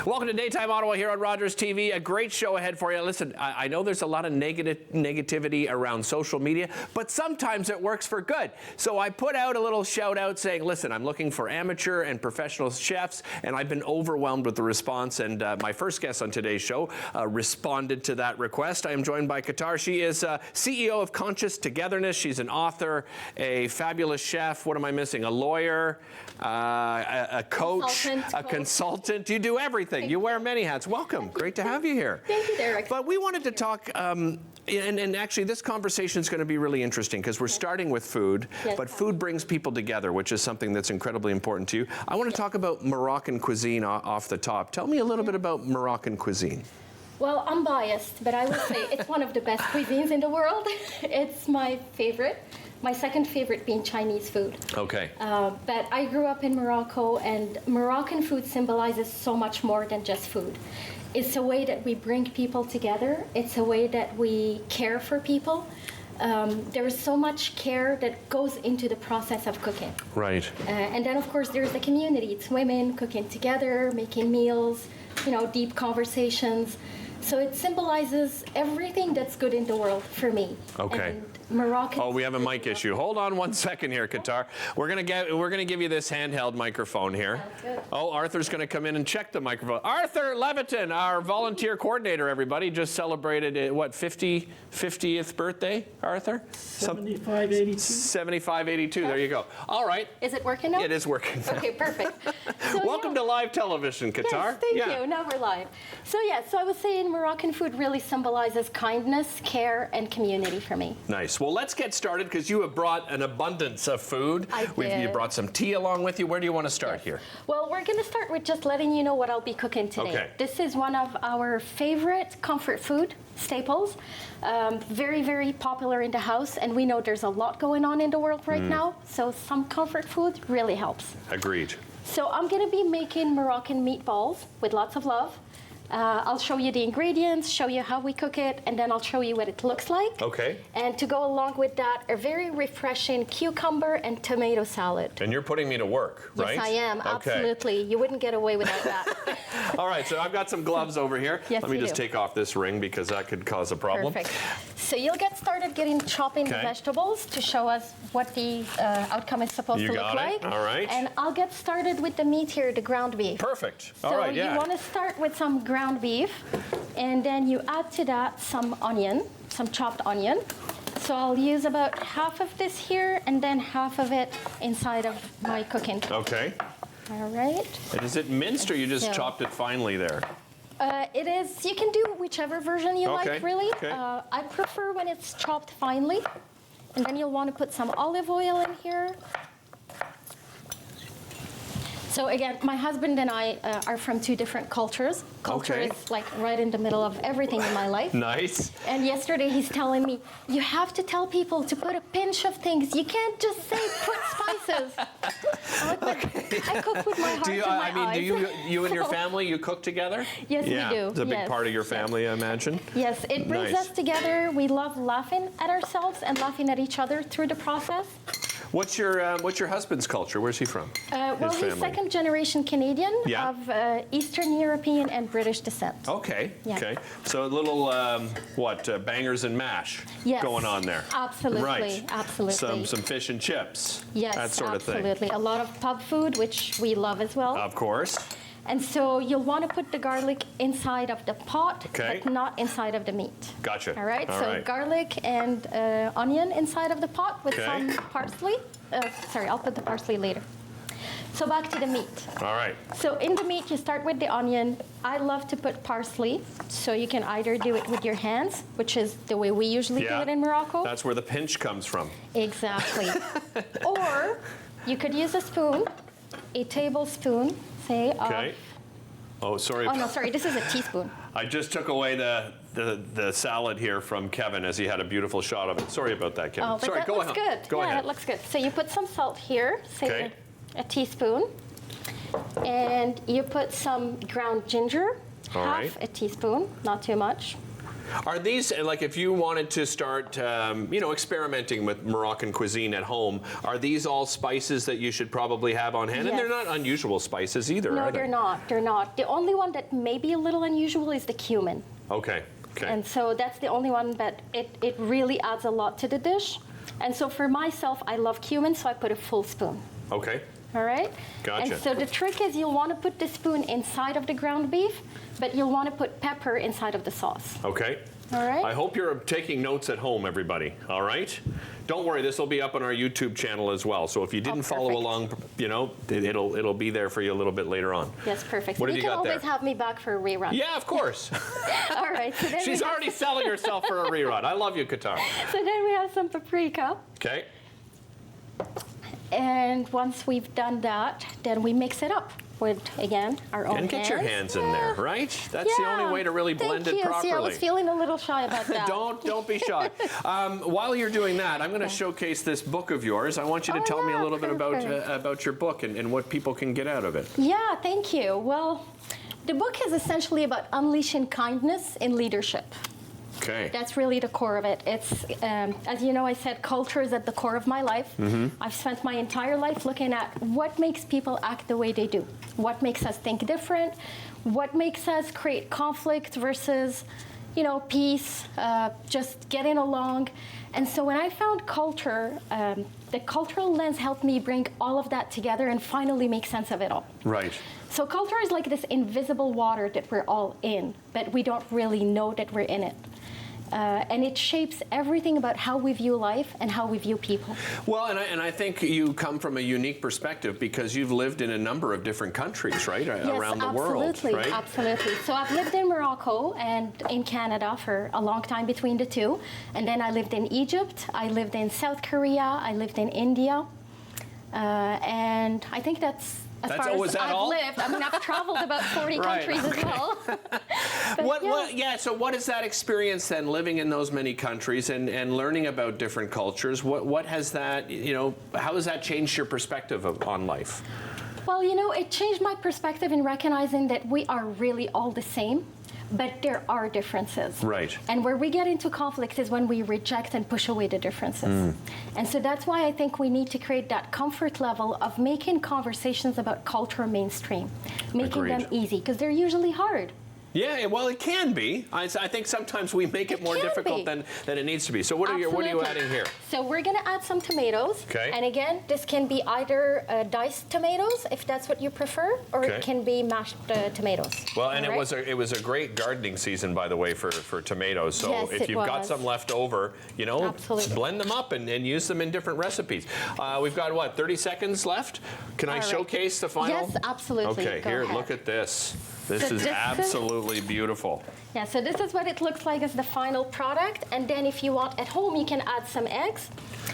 Welcome to Daytime Ottawa here on Rogers TV. A great show ahead for you. Listen, I know there's a lot of negativity around social media, but sometimes it works for good. So I put out a little shout out saying, listen, I'm looking for amateur and professional chefs, and I've been overwhelmed with the response. And my first guest on today's show responded to that request. I am joined by Qatar. She is CEO of Conscious Togetherness. She's an author, a fabulous chef. What am I missing? A lawyer, a coach, a consultant. You do everything. You wear many hats. Welcome. Great to have you here. Thank you, Derek. But we wanted to talk, and actually this conversation is going to be really interesting because we're starting with food, but food brings people together, which is something that's incredibly important to you. I want to talk about Moroccan cuisine off the top. Tell me a little bit about Moroccan cuisine. Well, I'm biased, but I would say it's one of the best cuisines in the world. It's my favorite. My second favorite being Chinese food. Okay. But I grew up in Morocco, and Moroccan food symbolizes so much more than just food. It's a way that we bring people together. It's a way that we care for people. There's so much care that goes into the process of cooking. Right. And then, of course, there's the community. It's women cooking together, making meals, deep conversations. So it symbolizes everything that's good in the world for me. Okay. And Moroccan. Oh, we have a mic issue. Hold on one second here, Qatar. We're gonna give you this handheld microphone here. Good. Oh, Arthur's gonna come in and check the microphone. Arthur Leviton, our volunteer coordinator, everybody, just celebrated what 50th birthday, Arthur? 7582. 7582. There you go. All right. Is it working now? It is working now. Okay, perfect. So, Welcome to live television, Qatar. Yes, thank you. Now we're live. So I was saying Moroccan food really symbolizes kindness, care, and community for me. Nice. Well, let's get started because you have brought an abundance of food. I did. You brought some tea along with you. Where do you want to start here? Well, we're going to start with just letting you know what I'll be cooking today. Okay. This is one of our favorite comfort food staples. Very, very popular in the house, and we know there's a lot going on in the world right now, so some comfort food really helps. Agreed. So I'm going to be making Moroccan meatballs with lots of love. I'll show you the ingredients, show you how we cook it, and then I'll show you what it looks like. Okay. And to go along with that, a very refreshing cucumber and tomato salad. And you're putting me to work, right? Yes, I am. Okay. Absolutely. You wouldn't get away without that. All right, so I've got some gloves over here. Yes, Let me you just do. take off this ring because that could cause a problem. Perfect. So you'll get started chopping the vegetables to show us what the outcome is supposed to look like. All right. And I'll get started with the meat here, the ground beef. Perfect. So All right, you want to start with some ground beef, and then you add to that some onion, some chopped onion. So I'll use about half of this here, and then half of it inside of my cooking. Okay. All right. And is it minced or you just So- chopped it finely there? It is, you can do whichever version you like, really. Okay. I prefer when it's chopped finely. And then you'll want to put some olive oil in here. So again, my husband and I are from two different cultures. Culture Okay. is like right in the middle of everything in my life. Nice. And yesterday he's telling me, you have to tell people to put a pinch of things. You can't just say put spices. I'm like, but I cook with my heart and my eyes. Do you and your family, you cook together? Yes, we Yeah, do. it's a big Yes, part of your yes. family, I imagine. Yes, it brings Nice. us together. We love laughing at ourselves and laughing at each other through the process. What's your husband's culture? Where's he from? Well, His he's family. second generation Canadian Yeah. of Eastern European and British descent. Okay. Yeah. Okay. So a little bangers and mash Yes. going on there. Absolutely, Right. absolutely. Some fish and chips. Yes, That sort of thing. absolutely. A lot of pub food, which we love as well. Of course. And so you'll want to put the garlic inside of the pot, Okay. but not inside of the meat. Gotcha. All right, All so right. garlic and onion inside of the pot with Okay. some parsley. Sorry, I'll put the parsley later. So back to the meat. All right. So in the meat, you start with the onion. I love to put parsley, so you can either do it with your hands, which is the way we usually do it in Morocco. That's where the pinch comes from. Exactly. Or you could use a spoon, a tablespoon, say, Okay. Oh, sorry. Oh, no, sorry, this is a teaspoon. I just took away the salad here from Kevin as he had a beautiful shot of it. Sorry about that, Kevin. Oh, but Sorry, that go looks ahead. good. Go yeah, ahead. that looks good. So you put some salt here, say Okay. a teaspoon. And you put some ground ginger, All half right. a teaspoon, not too much. Are these, like, if you wanted to start, experimenting with Moroccan cuisine at home, are these all spices that you should probably have on hand? Yes. And they're not unusual spices either, No, are they? they're not. They're not. The only one that may be a little unusual is the cumin. Okay. And so that's the only one that it really adds a lot to the dish. And so for myself, I love cumin, so I put a full spoon. Okay. All right? Gotcha. And so the trick is you'll want to put the spoon inside of the ground beef, but you'll want to put pepper inside of the sauce. Okay. All right? I hope you're taking notes at home, everybody. All right? Don't worry, this will be up on our YouTube channel as well. So if you didn't follow along, it'll be there for you a little bit later on. Yes, perfect. What So have you you can got there? always have me back for a rerun. Yeah, of course. All right. So then She's already selling herself for a rerun. I love you, Qatar. So then we have some paprika. Okay. And once we've done that, then we mix it up with, again, our own And get your hands in there, right? That's the only way to really blend it properly. See, I was feeling a little shy about that. Don't be shy. While you're doing that, I'm going to showcase this book of yours. I want you to tell me a little bit about your book and what people can get out of it. Yeah, thank you. Well, the book is essentially about unleashing kindness in leadership. Okay. That's really the core of it. It's, as you know, I said culture is at the core of my life. Mm-hmm. I've spent my entire life looking at what makes people act the way they do, what makes us think different, what makes us create conflict versus, peace, just getting along. And so when I found culture, the cultural lens helped me bring all of that together and finally make sense of it all. Right. So culture is like this invisible water that we're all in, but we don't really know that we're in it. And it shapes everything about how we view life and how we view people. Well, and I think you come from a unique perspective because you've lived in a number of different countries, right, around the world, right? Absolutely. So I've lived in Morocco and in Canada for a long time between the two. And then I lived in Egypt, I lived in South Korea, I lived in India. And I think that's as far as I've lived. I mean, I've traveled about 40 countries as well. So what is that experience then, living in those many countries and learning about different cultures? What has that, how has that changed your perspective on life? Well, it changed my perspective in recognizing that we are really all the same, but there are differences. Right. And where we get into conflict is when we reject and push away the differences. And so that's why I think we need to create that comfort level of making conversations about culture mainstream, making them easy, because they're usually hard. Yeah, well, it can be. I think sometimes we make it more difficult than it needs to be. So what are you adding here? So we're going to add some tomatoes. Okay. And again, this can be either diced tomatoes, if that's what you prefer, or it can be mashed tomatoes. Well, and it was a great gardening season, by the way, for tomatoes. So yes, if you've got some left over, blend them up and use them in different recipes. We've got, 30 seconds left? Can I showcase the final? Yes, absolutely. Okay, Go here, ahead. look at this. This is absolutely beautiful. Yeah, so this is what it looks like as the final product. And then if you want at home, you can add some eggs.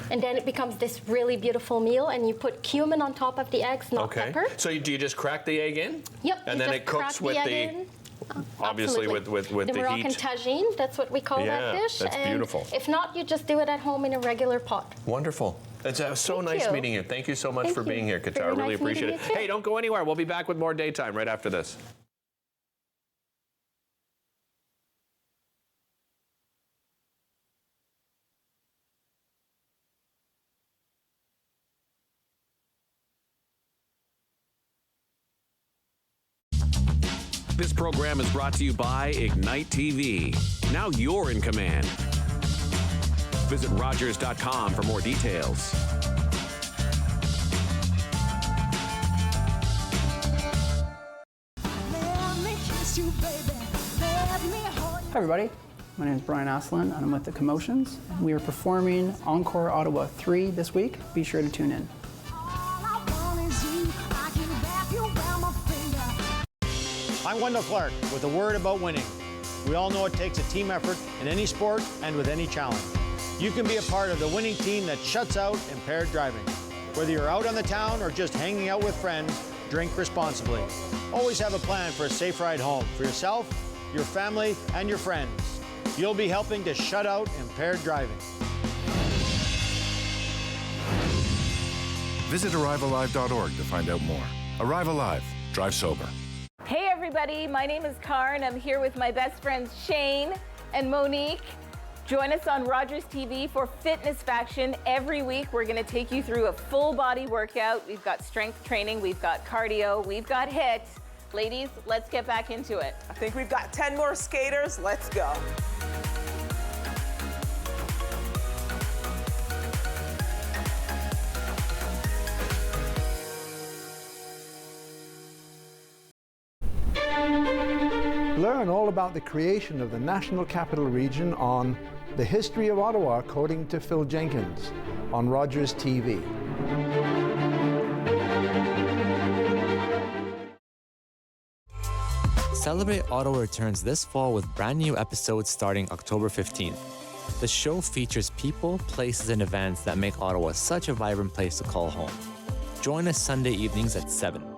And then it becomes this really beautiful meal. And you put cumin on top of the eggs, not pepper. So do you just crack the egg in? Yep. And then it cooks with obviously with the Moroccan heat. tagine, that's what we call that dish. That's beautiful. If not, you just do it at home in a regular pot. Wonderful. It's so nice meeting you. Thank you so much for being here, Qatar. I really appreciate it. Hey, don't go anywhere. We'll be back with more Daytime right after this. This program is brought to you by Ignite TV. Now you're in command. Visit Rogers.com for more details. Hi everybody, my name is Brian Aslan and I'm with The Commotions. We are performing Encore Ottawa 3 this week. Be sure to tune in. I'm Wendell Clark with a word about winning. We all know it takes a team effort in any sport and with any challenge. You can be a part of the winning team that shuts out impaired driving. Whether you're out on the town or just hanging out with friends, drink responsibly. Always have a plan for a safe ride home for yourself, your family, and your friends. You'll be helping to shut out impaired driving. Visit ArriveAlive.org to find out more. Arrive Alive. Drive sober. Hey everybody! everybody. My name is Karen. I'm here with my best friends Shane and Monique. Join us on Rogers TV for Fitness Faction. Every week, we're going to take you through a full body workout. We've got strength training, we've got cardio, we've got HIIT. Ladies, let's get back into it. I think we've got 10 more skaters. Let's go. Learn all about the creation of the National Capital Region on The History of Ottawa, according to Phil Jenkins, on Rogers TV. Celebrate Ottawa returns this fall with brand new episodes starting October 15th. The show features people, places, and events that make Ottawa such a vibrant place to call home. Join us Sunday evenings at 7.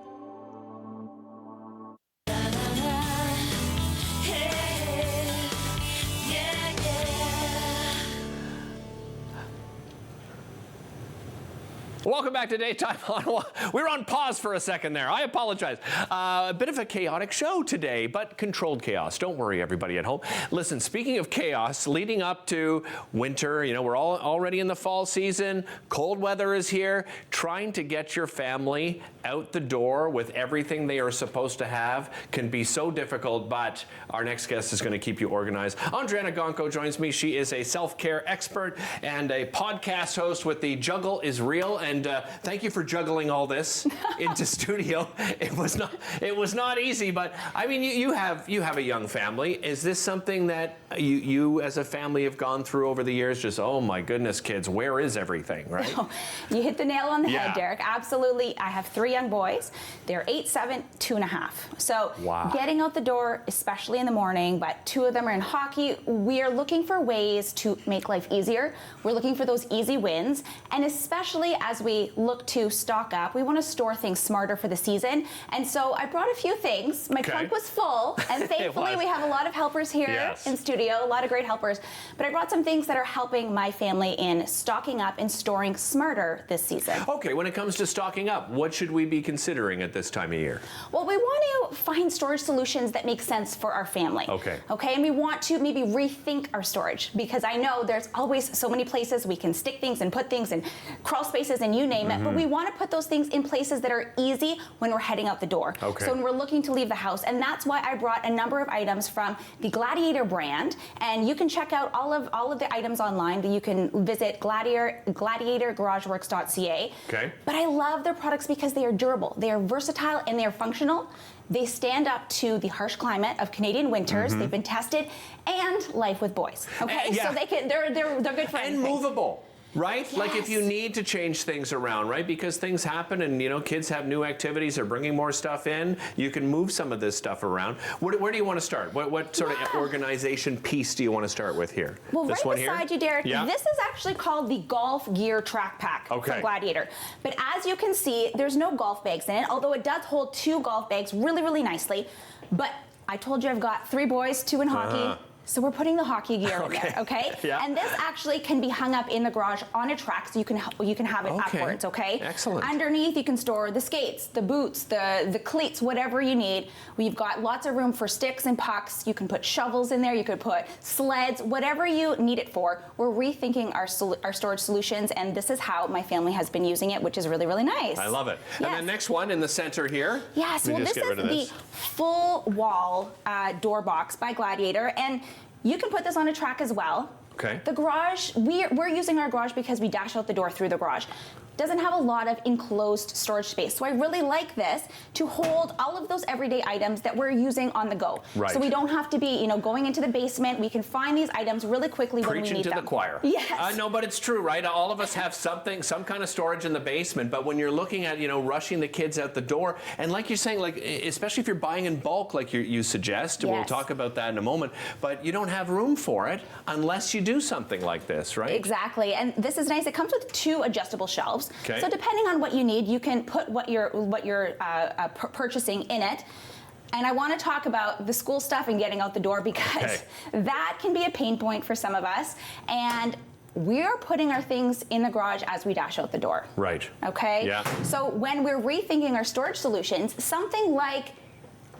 Welcome back to Daytime Ottawa. We were on pause for a second there. I apologize. A bit of a chaotic show today, but controlled chaos. Don't worry, everybody at home. Listen, speaking of chaos, leading up to winter, you know, we're all already in the fall season. Cold weather is here. Trying to get your family out the door with everything they are supposed to have can be so difficult, but our next guest is going to keep you organized. Andriana Gonco joins me. She is a self-care expert and a podcast host with the Juggle is Real. And thank you for juggling all this into studio. It was not easy, but I mean, you have a young family. Is this something that you as a family have gone through over the years? Just, oh my goodness, kids, where is everything, right? No, you hit the nail on the head, Derek. Absolutely. I have 3 young boys. They're 8, 7, 2.5. So getting out the door, especially in the morning, but 2 of them are in hockey. We are looking for ways to make life easier. We're looking for those easy wins. And especially as we look to stock up, we want to store things smarter for the season. And so I brought a few things. My trunk was full, and thankfully we have a lot of helpers here in studio, a lot of great helpers. But I brought some things that are helping my family in stocking up and storing smarter this season. Okay, when it comes to stocking up, what should we be considering at this time of year? Well, we want to find storage solutions that make sense for our family. Okay, and we want to maybe rethink our storage, because I know there's always so many places we can stick things and put things in crawl spaces and you name it, but we want to put those things in places that are easy when we're heading out the door. So when we're looking to leave the house, and that's why I brought a number of items from the Gladiator brand, and you can check out all of the items online. You can visit gladiatorgarageworks.ca. But I love their products because they are durable, they are versatile, and they are functional. They stand up to the harsh climate of Canadian winters. They've been tested, and life with boys. So they're good for anything. And movable. Right? Like if you need to change things around, right? Because things happen and, you know, kids have new activities, they're bringing more stuff in. You can move some of this stuff around. Where do you want to start? What sort of organization piece do you want to start with here? Well, this right one beside you, Derek, this is actually called the Golf Gear Track Pack from Gladiator. But as you can see, there's no golf bags in it, although it does hold 2 golf bags really, really nicely. But I told you I've got 3 boys, 2 in hockey. So we're putting the hockey gear in there, And this actually can be hung up in the garage on a track, so you can have it upwards, Excellent. Underneath, you can store the skates, the boots, the cleats, whatever you need. We've got lots of room for sticks and pucks. You can put shovels in there. You could put sleds, whatever you need it for. We're rethinking our storage solutions, and this is how my family has been using it, which is really, really nice. I love it. And the next one in the center here. Yes, well, this is the full wall door box by Gladiator, and you can put this on a track as well. The garage, we're using our garage because we dash out the door through the garage. Doesn't have a lot of enclosed storage space. So I really like this to hold all of those everyday items that we're using on the go. So we don't have to be, you know, going into the basement. We can find these items really quickly when we need them. Preaching to the choir. Yes. No, but it's true, right? All of us have some kind of storage in the basement, but when you're looking at, you know, rushing the kids out the door, and like you're saying, like, especially if you're buying in bulk, like you suggest, we'll talk about that in a moment, but you don't have room for it unless you do something like this, right? Exactly, and this is nice. It comes with 2 adjustable shelves. So depending on what you need, you can put what you're purchasing in it. And I want to talk about the school stuff and getting out the door, because that can be a pain point for some of us. And we're putting our things in the garage as we dash out the door. So when we're rethinking our storage solutions, something like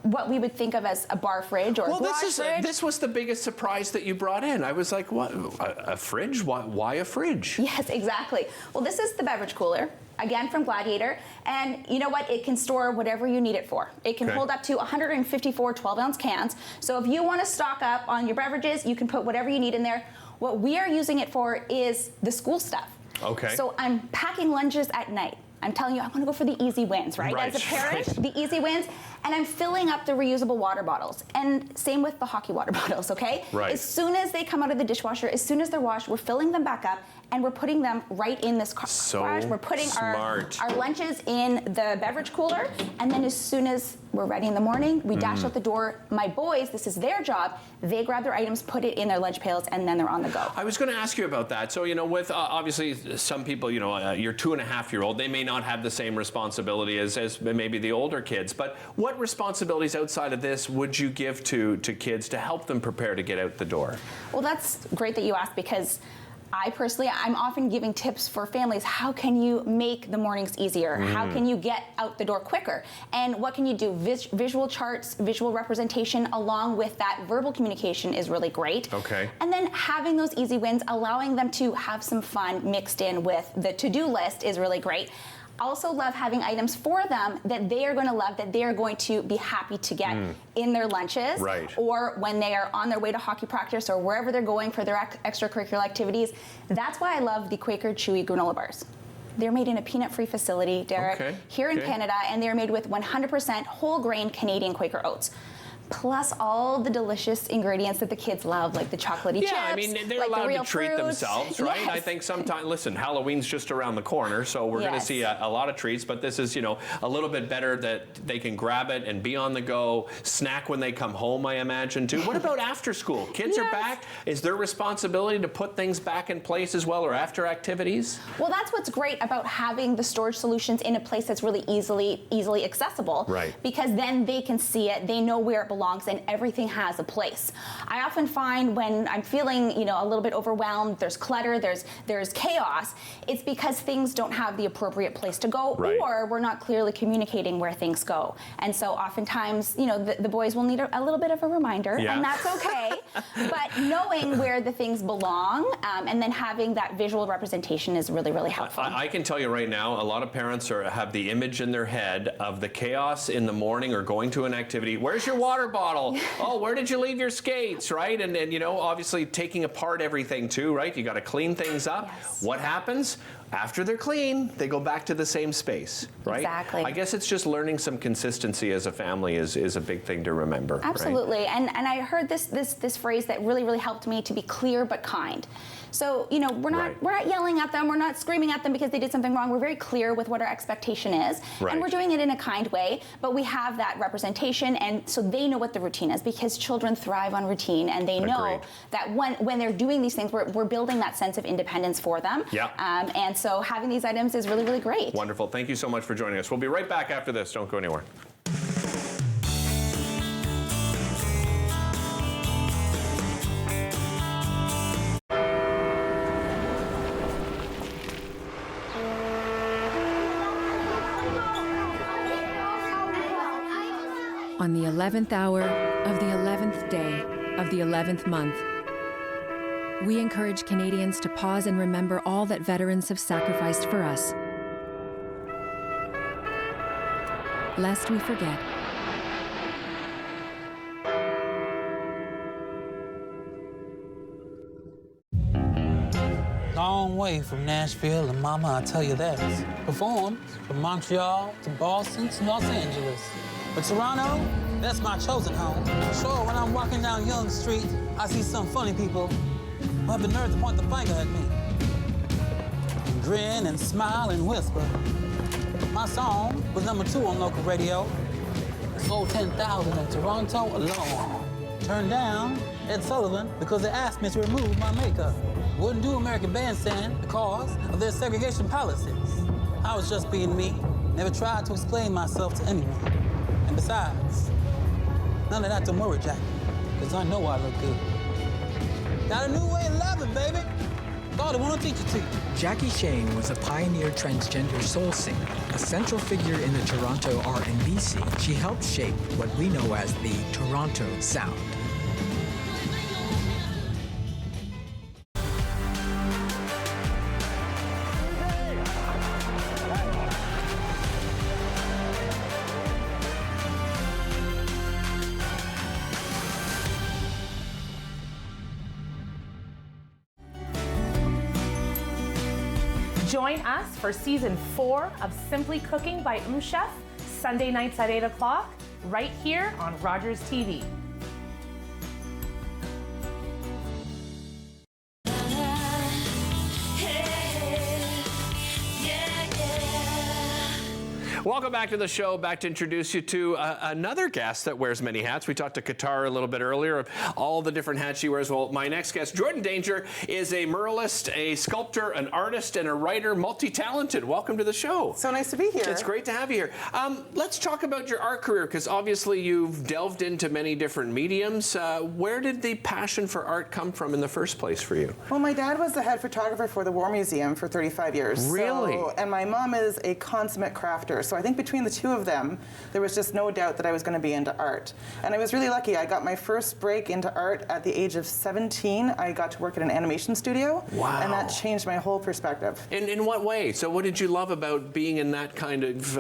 what we would think of as a bar fridge or a garage fridge. This was the biggest surprise that you brought in. I was like, what, a fridge? Why a fridge? Yes, exactly. Well, this is the beverage cooler, again from Gladiator, and you know what? It can store whatever you need it for. It can hold up to 154 12-ounce cans. So if you want to stock up on your beverages, you can put whatever you need in there. What we are using it for is the school stuff. Okay. So I'm packing lunches at night. I'm telling you, I want to go for the easy wins, right? As a parent, the easy wins. And I'm filling up the reusable water bottles. And same with the hockey water bottles, okay? Right. As soon as they come out of the dishwasher, as soon as they're washed, we're filling them back up and we're putting them right in this garage. We're putting our lunches in the beverage cooler. And then as soon as we're ready in the morning, we dash out the door. My boys, this is their job. They grab their items, put it in their lunch pails, and then they're on the go. I was going to ask you about that. So, you know, with obviously some people, you know, your 2.5-year-old, they may not have the same responsibility as maybe the older kids. But what responsibilities outside of this would you give to kids to help them prepare to get out the door? Well, that's great that you asked, because I personally, I'm often giving tips for families. How can you make the mornings easier? How can you get out the door quicker? And what can you do? Visual charts, visual representation, along with that verbal communication is really great. Okay. And then having those easy wins, allowing them to have some fun mixed in with the to-do list is really great. Also love having items for them that they are going to love, that they are going to be happy to get in their lunches, or when they are on their way to hockey practice or wherever they're going for their extracurricular activities. That's why I love the Quaker Chewy granola bars. They're made in a peanut-free facility, Derek, here in Canada, and they're made with 100% whole grain Canadian Quaker oats. Plus all the delicious ingredients that the kids love, like the chocolatey chips. Yeah, I mean, they're like allowed the real to treat fruits. themselves, right? Yes. I think sometimes, listen, Halloween's just around the corner, so we're going to see a lot of treats, but this is, you know, a little bit better that they can grab it and be on the go, snack when they come home, I imagine, too. What about after school? Kids are back. Is their responsibility to put things back in place as well, or after activities? Well, that's what's great about having the storage solutions in a place that's really easily accessible. Right. Because then they can see it, they know where it belongs, and everything has a place. I often find when I'm feeling, you know, a little bit overwhelmed, there's clutter, there's chaos, it's because things don't have the appropriate place to go, or we're not clearly communicating where things go. And so oftentimes, you know, the boys will need a little bit of a reminder, and that's okay. But knowing where the things belong, and then having that visual representation is really, really helpful. I can tell you right now, a lot of parents have the image in their head of the chaos in the morning or going to an activity. Where's your water bottle? Oh, where did you leave your skates, right? And you know, obviously taking apart everything too, right? You got to clean things up. What happens? After they're clean, they go back to the same space, right? Exactly. I guess it's just learning some consistency as a family is a big thing to remember. Absolutely. Right? And I heard this phrase that really helped me, to be clear but kind. So, you know, we're not yelling at them, we're not screaming at them because they did something wrong. We're very clear with what our expectation is, and we're doing it in a kind way, but we have that representation, and so they know what the routine is, because children thrive on routine, and they know that when they're doing these things, we're building that sense of independence for them. And so having these items is really, really great. Wonderful. Thank you so much for joining us. We'll be right back after this. Don't go anywhere. On the 11th hour of the 11th day of the 11th month, we encourage Canadians to pause and remember all that veterans have sacrificed for us, lest we forget. Long way from Nashville, and mama, I'll tell you that. Performed from Montreal to Boston to Los Angeles. But Toronto, that's my chosen home. Sure, when I'm walking down Yonge Street, I see some funny people who have the nerve to point the finger at me. And grin and smile and whisper. My song was #2 on local radio. Sold 10,000 in Toronto alone. Turned down Ed Sullivan because they asked me to remove my makeup. Wouldn't do American Bandstand because of their segregation policies. I was just being me. Never tried to explain myself to anyone. And besides, none of that to worry, Jack, because I know I look good. Got a new way of loving, baby. God, I want to teach it to you. Jackie Shane was a pioneer transgender soul singer, a central figure in the Toronto R&B scene. She helped shape what we know as the Toronto sound. Join us for season 4 of Simply Cooking by Chef, Sunday nights at 8 o'clock, right here on Rogers TV. Welcome back to the show. Back to introduce you to another guest that wears many hats. We talked to Qatar a little bit earlier of all the different hats she wears. Well, my next guest, Jordan Danger, is a muralist, a sculptor, an artist, and a writer, multi-talented. Welcome to the show. So nice to be here. It's great to have you here. Let's talk about your art career, because obviously you've delved into many different mediums. Where did the passion for art come from in the first place for you? Well, my dad was the head photographer for the War Museum for 35 years. Really? And my mom is a consummate crafter. So I think between the two of them, there was just no doubt that I was going to be into art. And I was really lucky. I got my first break into art at the age of 17. I got to work at an animation studio. Wow. And that changed my whole perspective. In what way? So what did you love about being in that kind of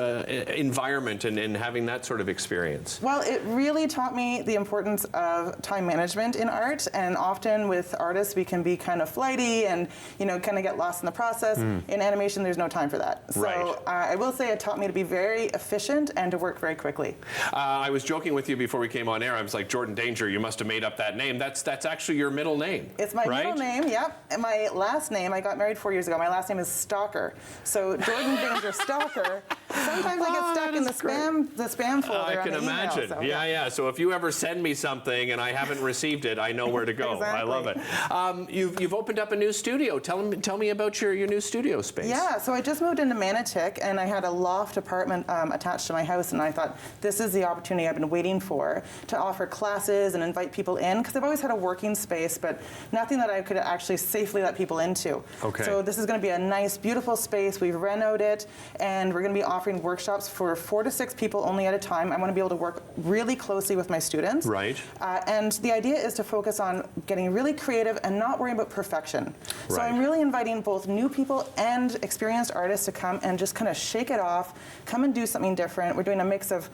environment and having that sort of experience? Well, it really taught me the importance of time management in art. And often with artists, we can be kind of flighty and, kind of get lost in the process. In animation, there's no time for that. So I will say it taught me to be very efficient and to work very quickly. I was joking with you before we came on air. I was like, Jordan Danger, you must have made up that name. That's actually your middle name. It's my middle name, yep. And my last name, I got married 4 years ago. My last name is Stalker. So Jordan Danger Stalker. Sometimes I get stuck in the spam folder. I can imagine. Email, so, yeah. So if you ever send me something and I haven't received it, I know where to go. Exactly. I love it. You've opened up a new studio. Tell me about your new studio space. Yeah, so I just moved into Manotick and I had a loft apartment attached to my house, and I thought this is the opportunity I've been waiting for to offer classes and invite people in, because I've always had a working space, but nothing that I could actually safely let people into. Okay. So this is going to be a nice, beautiful space. We've renoed it, and we're going to be offering workshops for 4 to 6 people only at a time. I want to be able to work really closely with my students. Right. And the idea is to focus on getting really creative and not worrying about perfection. So I'm really inviting both new people and experienced artists to come and just kind of shake it off, come and do something different. We're doing a mix of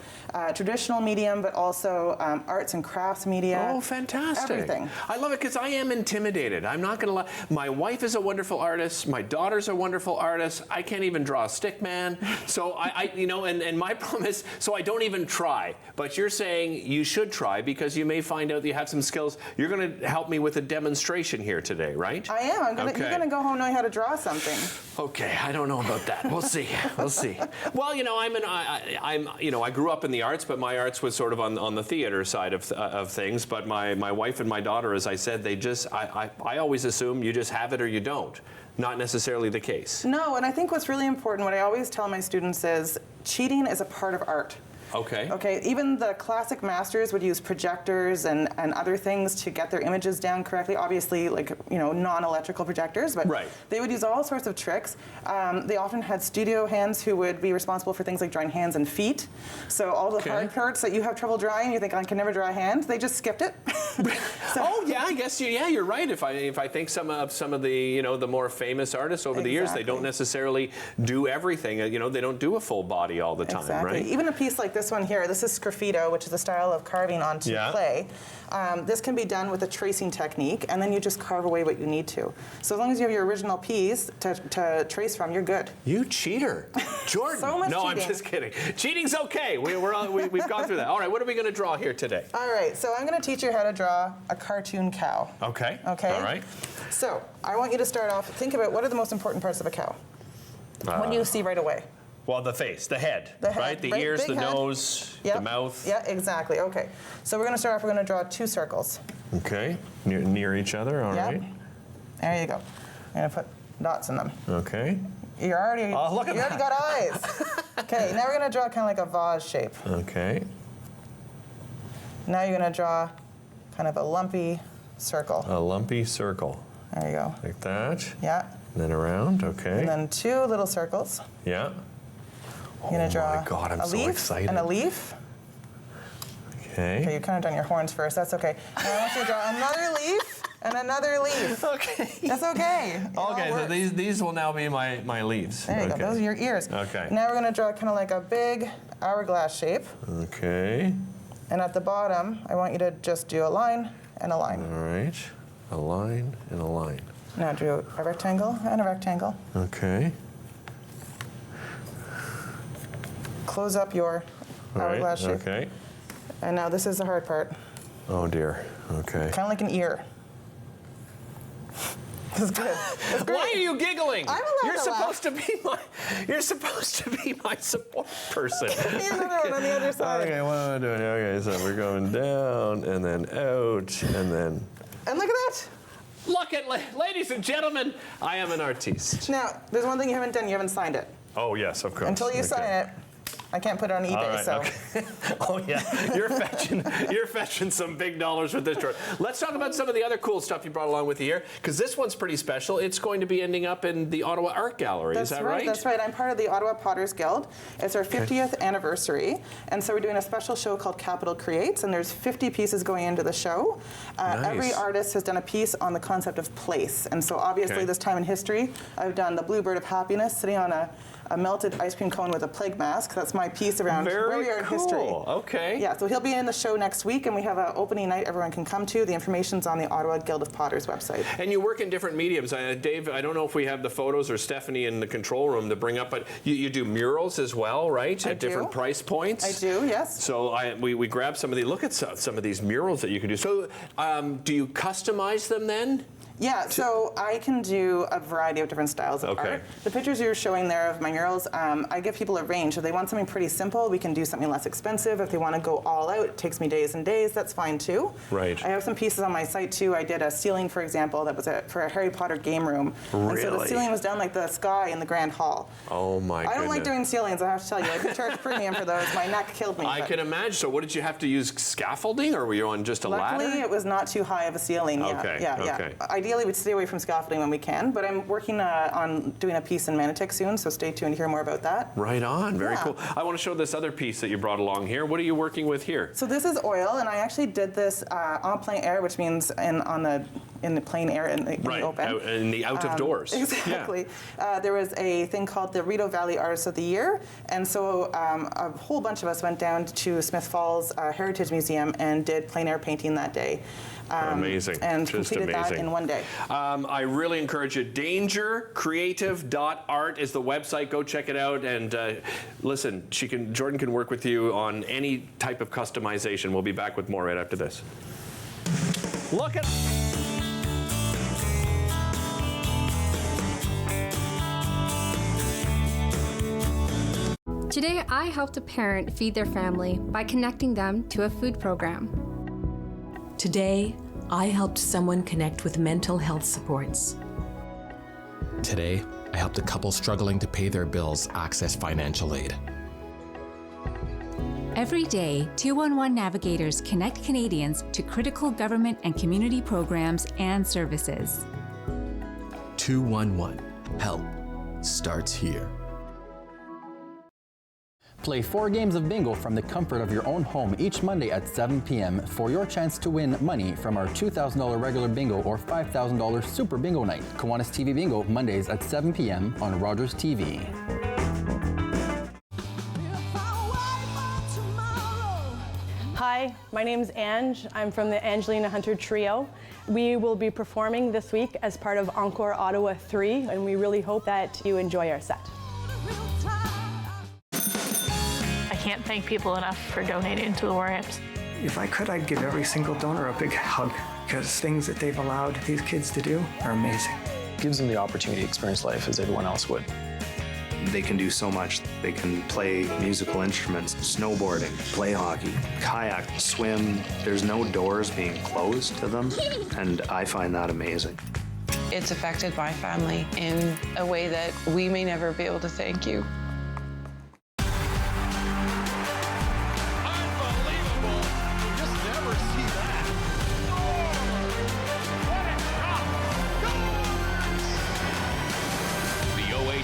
traditional medium, but also arts and crafts media. Oh, fantastic. Everything. I love it because I am intimidated. I'm not going to lie. My wife is a wonderful artist. My daughter's a wonderful artist. I can't even draw a stick man. So and my problem is, so I don't even try. But you're saying you should try because you may find out that you have some skills. You're going to help me with a demonstration here today, right? I am. You're going to go home knowing how to draw something. Okay, I don't know about that. We'll see. We'll see. Well, I grew up in the arts, but my arts was sort of on the theater side of things. But my wife and my daughter, as I said, I always assume you just have it or you don't. Not necessarily the case. No, and I think what's really important, what I always tell my students is cheating is a part of art. Okay, even the classic masters would use projectors and other things to get their images down correctly. Obviously, non-electrical projectors, but they would use all sorts of tricks. They often had studio hands who would be responsible for things like drawing hands and feet. So all the hard parts that you have trouble drawing, you think, I can never draw a hand, they just skipped it. I guess you're right. If I think some of the the more famous artists over the years, they don't necessarily do everything. They don't do a full body all the time, right? Even a piece like this one here, this is sgraffito, which is a style of carving onto clay. This can be done with a tracing technique, and then you just carve away what you need to. So as long as you have your original piece to trace from, you're good. You cheater. Jordan. So much no, cheating. I'm just kidding. Cheating's okay. We've gone through that. All right, what are we going to draw here today? All right, so I'm going to teach you how to draw a cartoon cow. Okay. All right. So I want you to start off, think about what are the most important parts of a cow? What do you see right away? Well, the face, the head, right? The ears, the nose, the mouth. Yeah, exactly. Okay. So we're going to start off, we're going to draw 2 circles. Okay. Near each other, all right. There you go. I'm going to put dots in them. Okay. You already got eyes. Okay, now we're going to draw kind of like a vase shape. Okay. Now you're going to draw kind of a lumpy circle. A lumpy circle. There you go. Like that. Yeah. And then around, okay. And then 2 little circles. Yeah. You're gonna draw my God, I'm a so leaf excited. and a leaf. Okay, you've kind of done your horns first. That's okay. Now I want you to draw another leaf and another leaf. Okay. That's okay. Okay, so these will now be my leaves. There you go. Those are your ears. Okay. Now we're gonna draw kind of like a big hourglass shape. Okay. And at the bottom, I want you to just do a line and a line. All right. A line and a line. Now do a rectangle and a rectangle. Okay. Close up your hourglass shape. Okay. And now this is the hard part. Oh dear. Okay. Kind of like an ear. This is good. That's great. Why are you giggling? I'm allowed You're to supposed to be my. You're supposed to be my support person. Give me another one on the other side. Okay, what am I doing? Okay, so we're going down and then out and then. And look at that. Look at, ladies and gentlemen, I am an artiste. Now, there's one thing you haven't done. You haven't signed it. Oh yes, of course. Until you sign it, I can't put it on eBay. All right, so. okay. Oh yeah, you're fetching some big dollars with this drawing. Let's talk about some of the other cool stuff you brought along with you here, because this one's pretty special. It's going to be ending up in the Ottawa Art Gallery. Is that right? That's right. I'm part of the Ottawa Potters Guild. It's our 50th anniversary, and so we're doing a special show called Capital Creates, and there's 50 pieces going into the show. Nice. Every artist has done a piece on the concept of place, and so obviously this time in history, I've done the Bluebird of Happiness sitting on a melted ice cream cone with a plague mask. That's my piece around where we are in history. Okay. Yeah, so he'll be in the show next week, and we have an opening night everyone can come to. The information's on the Ottawa Guild of Potters website. And you work in different mediums. Dave, I don't know if we have the photos or Stephanie in the control room to bring up, but you do murals as well, right? At different price points. I do, yes. So we grab some of these. Look at some of these murals that you can do. So do you customize them then? Yeah, so I can do a variety of different styles of art. The pictures you're showing there of my murals, I give people a range. If they want something pretty simple, we can do something less expensive. If they want to go all out, it takes me days and days, that's fine too. Right. I have some pieces on my site too. I did a ceiling, for example, that was for a Harry Potter game room. Really? And so the ceiling was down like the sky in the Grand Hall. Oh my goodness. I don't like doing ceilings, I have to tell you. I could charge premium for those. My neck killed me. I can imagine. So what did you have to use, scaffolding, or were you on just a ladder? Luckily, it was not too high of a ceiling. Yeah. Ideally, we'd stay away from scaffolding when we can, but I'm working on doing a piece in Manotick soon, so stay tuned to hear more about that. Right on. Very cool. I want to show this other piece that you brought along here. What are you working with here? So this is oil, and I actually did this en plein air, which means in the plein air in the open. Out, in the out of doors. Exactly. Yeah. There was a thing called the Rideau Valley Artist of the Year, and so a whole bunch of us went down to Smith Falls Heritage Museum and did plein air painting that day. Amazing. And just completed amazing. that in one day. I really encourage you. Dangercreative.art is the website. Go check it out. And listen, Jordan can work with you on any type of customization. We'll be back with more right after this. Look at... Today, I helped a parent feed their family by connecting them to a food program. Today, I helped someone connect with mental health supports. Today, I helped a couple struggling to pay their bills access financial aid. Every day, 211 navigators connect Canadians to critical government and community programs and services. 211. Help starts here. Play 4 games of bingo from the comfort of your own home each Monday at 7 p.m. for your chance to win money from our $2,000 regular bingo or $5,000 super bingo night. Kiwanis TV Bingo, Mondays at 7 p.m. on Rogers TV. Hi, my name's Ange. I'm from the Angelina Hunter Trio. We will be performing this week as part of Encore Ottawa 3, and we really hope that you enjoy our set. I can't thank people enough for donating to the War Amps. If I could, I'd give every single donor a big hug, because things that they've allowed these kids to do are amazing. It gives them the opportunity to experience life as everyone else would. They can do so much. They can play musical instruments, snowboarding, play hockey, kayak, swim. There's no doors being closed to them, and I find that amazing. It's affected my family in a way that we may never be able to thank you. Just never see that. What a shot!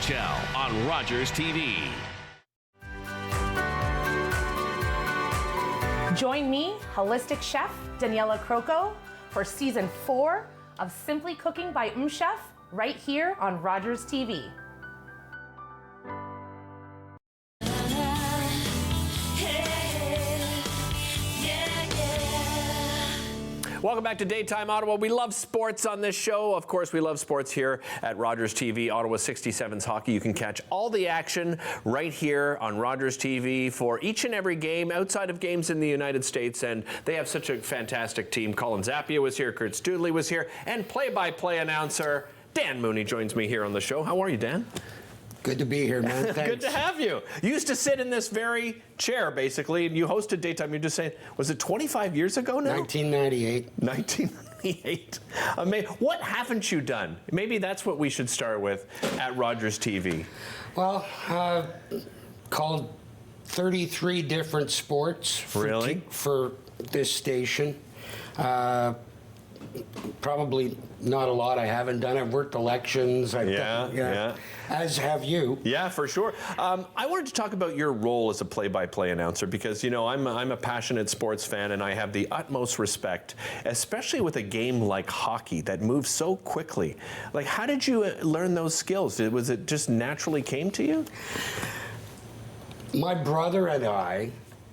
NHL on Rogers TV. Join me, holistic chef Daniela Croco, for season 4 of Simply Cooking by Chef, right here on Rogers TV. Welcome back to Daytime Ottawa. We love sports on this show. Of course, we love sports here at Rogers TV. Ottawa 67's hockey. You can catch all the action right here on Rogers TV for each and every game outside of games in the United States. And they have such a fantastic team. Colin Zappia was here, Kurt Studley was here, and play-by-play announcer Dan Mooney joins me here on the show. How are you, Dan? Good to be here, man. Thanks. Good to have you. You used to sit in this very chair, basically, and you hosted Daytime. You're just saying, was it 25 years ago now? 1998. 1998. What haven't you done? Maybe that's what we should start with at Rogers TV. Well, called 33 different sports for this station. Probably not a lot I haven't done. I've worked elections. Yeah. As have you. Yeah, for sure. I wanted to talk about your role as a play-by-play announcer because, you know, I'm a passionate sports fan and I have the utmost respect, especially with a game like hockey that moves so quickly. Like, how did you learn those skills? Was it just naturally came to you? My brother and I,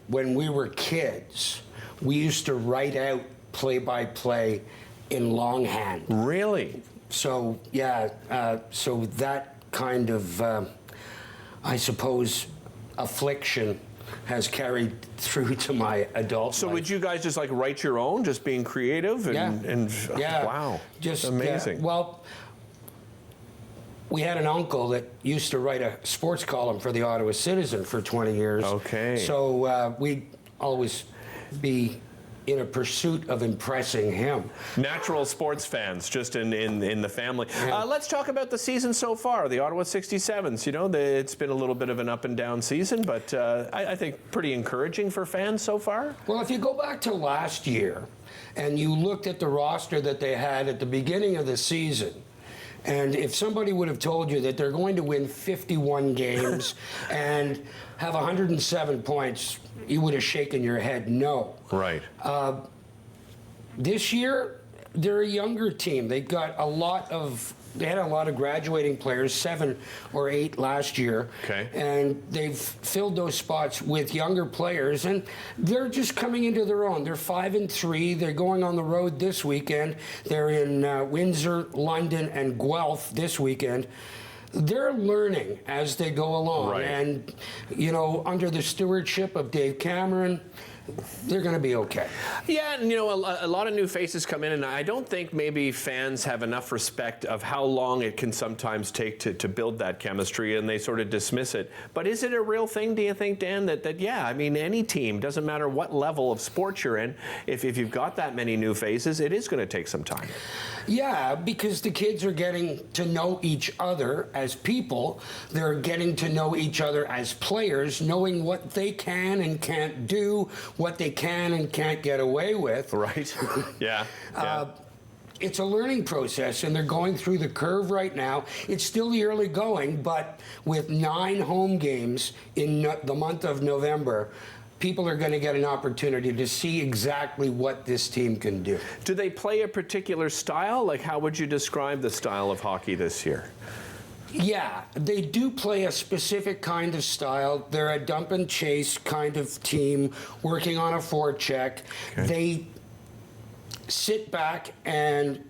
when we were kids, we used to write out play-by-play in longhand. Really? So, yeah, so that kind of, I suppose, affliction has carried through to my adult life. So would you guys just like write your own, just being creative? Yeah. Wow. Just amazing. Well, we had an uncle that used to write a sports column for the Ottawa Citizen for 20 years. Okay. So we'd always be in a pursuit of impressing him. Natural sports fans, just in the family. Yeah. Let's talk about the season so far, the Ottawa 67s. You know, it's been a little bit of an up and down season, but I think pretty encouraging for fans so far. Well, if you go back to last year and you looked at the roster that they had at the beginning of the season, and if somebody would have told you that they're going to win 51 games and have 107 points, you would have shaken your head no. Right. This year, they're a younger team. They had a lot of graduating players, 7 or 8 last year. Okay. And they've filled those spots with younger players, and they're just coming into their own. They're 5-3. They're going on the road this weekend. They're in Windsor, London, and Guelph this weekend. They're learning as they go along. Right. And, you know, under the stewardship of Dave Cameron, they're going to be okay. Yeah, and you know, a lot of new faces come in, and I don't think maybe fans have enough respect of how long it can sometimes take to build that chemistry, and they sort of dismiss it. But is it a real thing, do you think, Dan, that yeah, I mean, any team, doesn't matter what level of sport you're in, if you've got that many new faces, it is going to take some time. Yeah, because the kids are getting to know each other as people. They're getting to know each other as players, knowing what they can and can't do, what they can and can't get away with. Right. Yeah. It's a learning process, and they're going through the curve right now. It's still the early going, but with 9 home games in the month of November, people are going to get an opportunity to see exactly what this team can do. Do they play a particular style? Like, how would you describe the style of hockey this year? Yeah, they do play a specific kind of style. They're a dump and chase kind of team working on a forecheck. Okay. They sit back and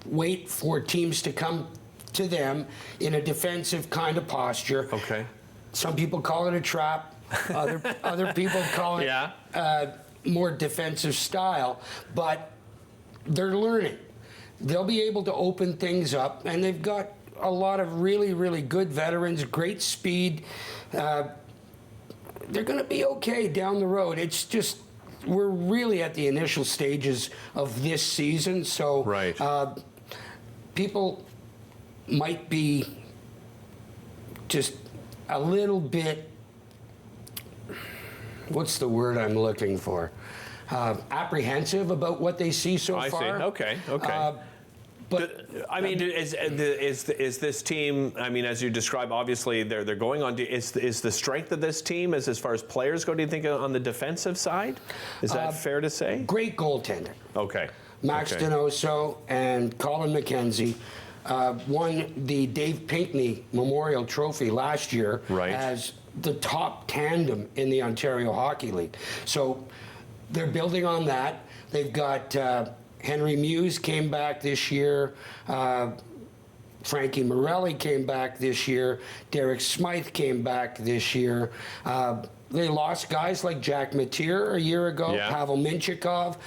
wait for teams to come to them in a defensive kind of posture. Okay. Some people call it a trap. Other people call it more defensive style. But they're learning. They'll be able to open things up, and they've got a lot of really, really good veterans, great speed. They're going to be okay down the road. It's just, we're really at the initial stages of this season, so people might be just a little bit, what's the word I'm looking for? Apprehensive about what they see so far. I see. Okay. But I mean, is this team? I mean, as you describe, obviously they're going on. Is the strength of this team as far as players go? Do you think on the defensive side? Is that fair to say? Great goaltender. Okay. Max Donoso and Colin McKenzie won the Dave Pinckney Memorial Trophy last year as the top tandem in the Ontario Hockey League. So they're building on that. They've got Henry Muse came back this year. Frankie Morelli came back this year. Derek Smythe came back this year. They lost guys like Jack Mateer a year ago, Pavel Minchikov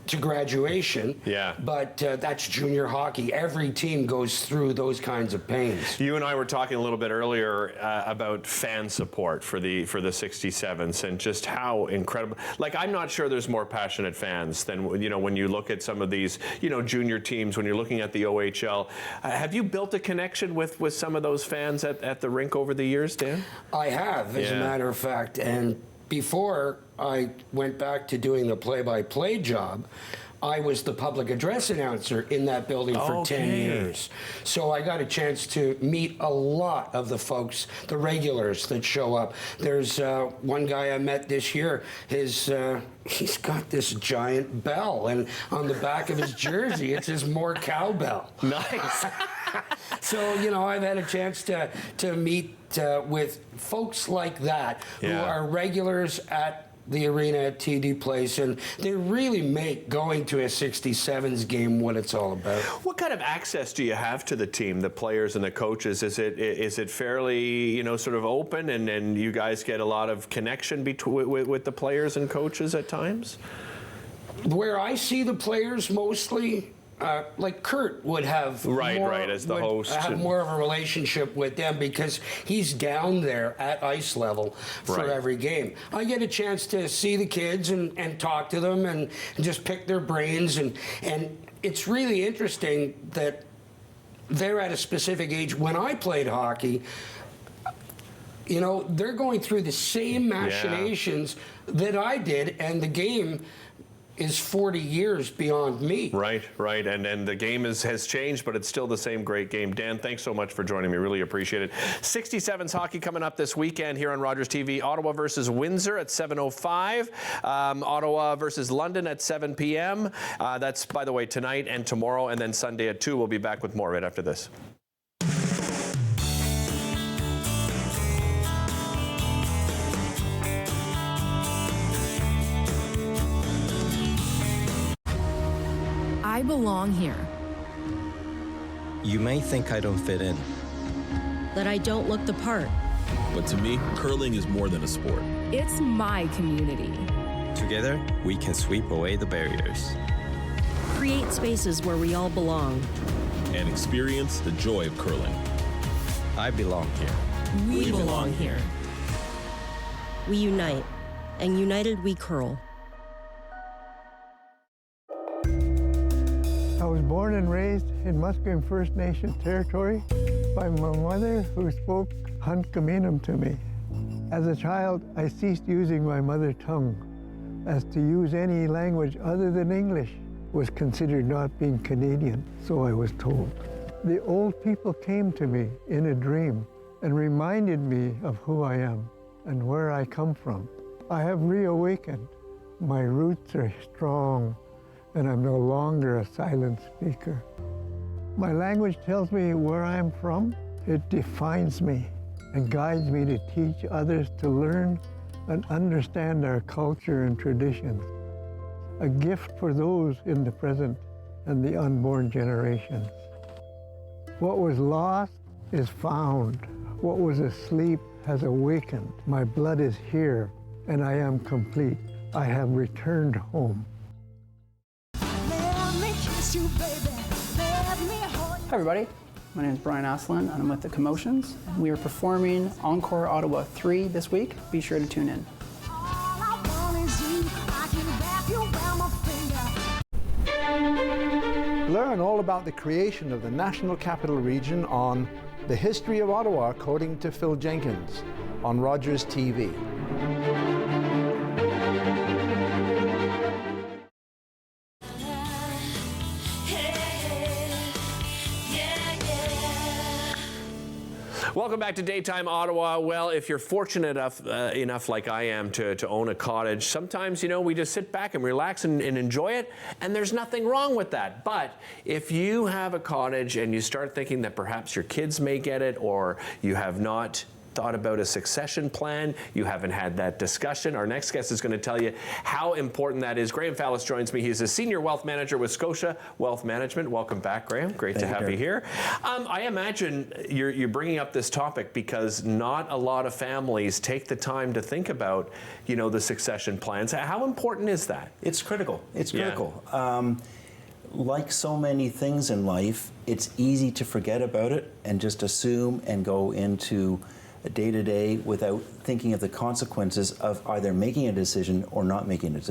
to graduation. Yeah. But that's junior hockey. Every team goes through those kinds of pains. You and I were talking a little bit earlier about fan support for the 67s and just how incredible. Like, I'm not sure there's more passionate fans than, you know, when you look at some of these, you know, junior teams, when you're looking at the OHL. Have you built a connection with some of those fans at the rink over the years, Dan? I have, as a matter of fact. And before I went back to doing the play-by-play job, I was the public address announcer in that building for 10 years. So I got a chance to meet a lot of the folks, the regulars that show up. There's one guy I met this year. He's got this giant bell, and on the back of his jersey it says "More Cowbell." Nice. So, you know, I've had a chance to meet with folks like that who are regulars at the arena at TD Place, and they really make going to a 67s game what it's all about. What kind of access do you have to the team, the players and the coaches? Is it fairly, you know, sort of open, and you guys get a lot of connection with the players and coaches at times? Where I see the players mostly, like Kurt would have as the host, have more of a relationship with them because he's down there at ice level for every game. I get a chance to see the kids and talk to them and just pick their brains, and it's really interesting that they're at a specific age. When I played hockey, you know, they're going through the same machinations that I did, and the game is 40 years beyond me. Right. And the game has changed, but it's still the same great game. Dan, thanks so much for joining me. Really appreciate it. 67s hockey coming up this weekend here on Rogers TV. Ottawa versus Windsor at 7:05. Ottawa versus London at 7 p.m. That's, by the way, tonight and tomorrow, and then Sunday at 2. We'll be back with more right after this. I belong here. You may think I don't fit in. That I don't look the part. But to me, curling is more than a sport. It's my community. Together, we can sweep away the barriers. Create spaces where we all belong. And experience the joy of curling. I belong here. We belong here. We unite, and united we curl. I was born and raised in Musqueam First Nation territory by my mother, who spoke Hunkaminam to me. As a child, I ceased using my mother tongue, as to use any language other than English was considered not being Canadian, so I was told. The old people came to me in a dream and reminded me of who I am and where I come from. I have reawakened. My roots are strong, and I'm no longer a silent speaker. My language tells me where I'm from. It defines me and guides me to teach others to learn and understand our culture and traditions. A gift for those in the present and the unborn generations. What was lost is found. What was asleep has awakened. My blood is here, and I am complete. I have returned home. Hi everybody, my name is Brian Aslan and I'm with the Commotions. We are performing Encore Ottawa 3 this week. Be sure to tune in. Learn all about the creation of the National Capital Region on The History of Ottawa according to Phil Jenkins on Rogers TV. Welcome back to Daytime Ottawa. Well, if you're fortunate enough like I am to own a cottage, sometimes, you know, we just sit back and relax and enjoy it, and there's nothing wrong with that. But if you have a cottage and you start thinking that perhaps your kids may get it, or you have not thought about a succession plan, you haven't had that discussion, our next guest is going to tell you how important that is. Graham Fallis joins me. He's a senior wealth manager with Scotia Wealth Management. Welcome back, Graham. Great to have you here. I imagine you're bringing up this topic because not a lot of families take the time to think about, you know, the succession plans. How important is that? It's critical. It's critical. Like so many things in life, it's easy to forget about it and just assume and go into day-to-day without thinking of the consequences of either making a decision or not making a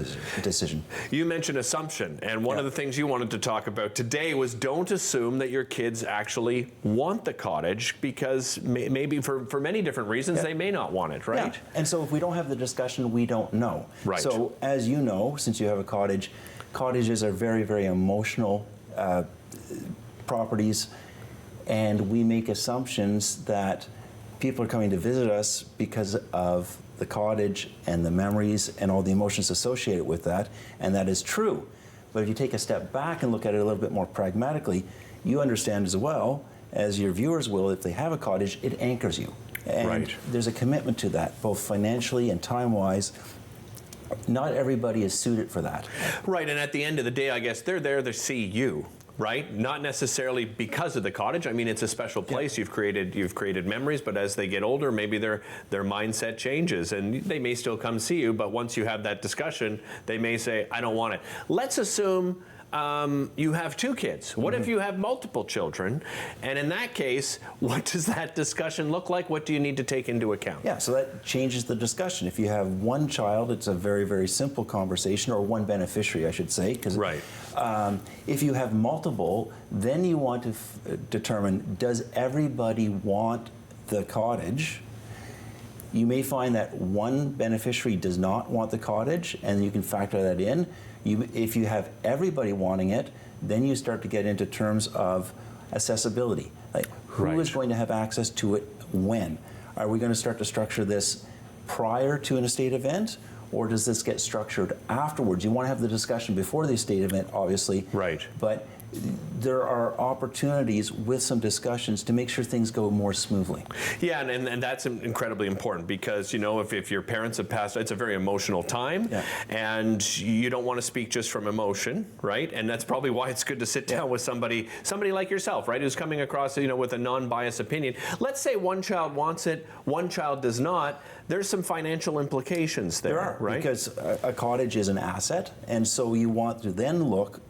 decision. You mentioned assumption, and one of the things you wanted to talk about today was don't assume that your kids actually want the cottage, because maybe for many different reasons they may not want it, right? Yeah. And so if we don't have the discussion, we don't know. Right. So as you know, since you have a cottage, cottages are very, very emotional properties, and we make assumptions that people are coming to visit us because of the cottage and the memories and all the emotions associated with that, and that is true. But if you take a step back and look at it a little bit more pragmatically, you understand as well, as your viewers will, if they have a cottage, it anchors you. And there's a commitment to that, both financially and time-wise. Not everybody is suited for that. Right, and at the end of the day, I guess they're there to see you. Right? Not necessarily because of the cottage. I mean, it's a special place. You've created memories, but as they get older, maybe their mindset changes, and they may still come see you, but once you have that discussion, they may say, I don't want it. Let's assume you have 2 kids. What if you have multiple children? And in that case, what does that discussion look like? What do you need to take into account? Yeah, so that changes the discussion. If you have 1 child, it's a very, very simple conversation, or 1 beneficiary, I should say. Right. If you have multiple, then you want to determine, does everybody want the cottage? You may find that 1 beneficiary does not want the cottage, and you can factor that in. If you have everybody wanting it, then you start to get into terms of accessibility. Like, who is going to have access to it when? Are we going to start to structure this prior to an estate event, or does this get structured afterwards? You want to have the discussion before the estate event, obviously. Right. But there are opportunities with some discussions to make sure things go more smoothly. Yeah, and that's incredibly important, because, you know, if your parents have passed, it's a very emotional time, and you don't want to speak just from emotion, right? And that's probably why it's good to sit down with somebody like yourself, right, who's coming across, you know, with a non-biased opinion. Let's say 1 child wants it, 1 child does not. There's some financial implications there, there are, right? Because a cottage is an asset, and so you want to then look